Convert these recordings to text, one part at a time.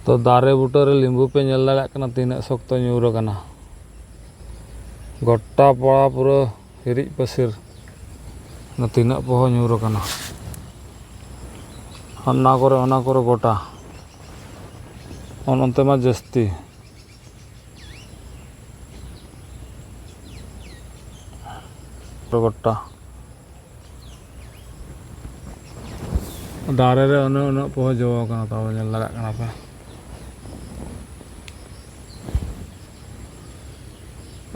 तो दारे बूटे रे लिंबू पे नेल दाड़ा कना तीना शक्तो ᱧᱩᱨ कना गोटा पड़ा पूरा हिरिज पसिर तीना पोह ᱧᱩᱨ कना अन्ना करे गोटा अन्ते मा जस्ती गोटा दारे रे अने पोह जो कना ताव नेल दाड़ा कना पे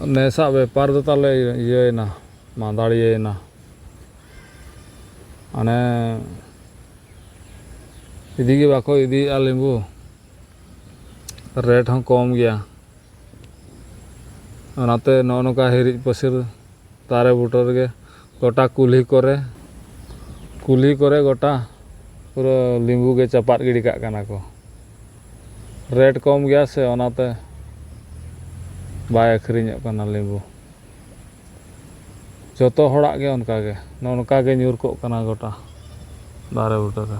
नेसा व्यापार दो ताले इयेना मादाड़ियेना अने इदी के बाको इदी आ लिंबू रेट हम कम गया अनाते नौका हिरिज पसिर तारे बूटे रे गोटा कुल्ही करे गोटा पूरा लिंबू के चपात गिड़ी काग कना को रेट कम गया से अनाते बाय अखरिञ्ञᱚᱜ कना लिंबू जतो हड़ाग गे उनका गे नौका गे ᱧᱩᱨ कोग कना गोटा दारे बूटे रे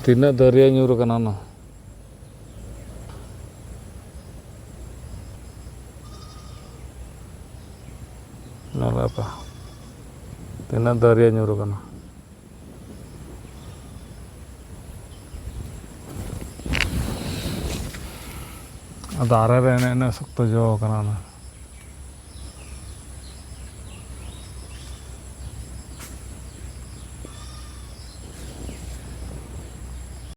तीना दरिया ᱧᱩᱨ कना ना नलापा तीना दरिया ᱧᱩᱨ कना दारे रे एने शक्तो जो कना ना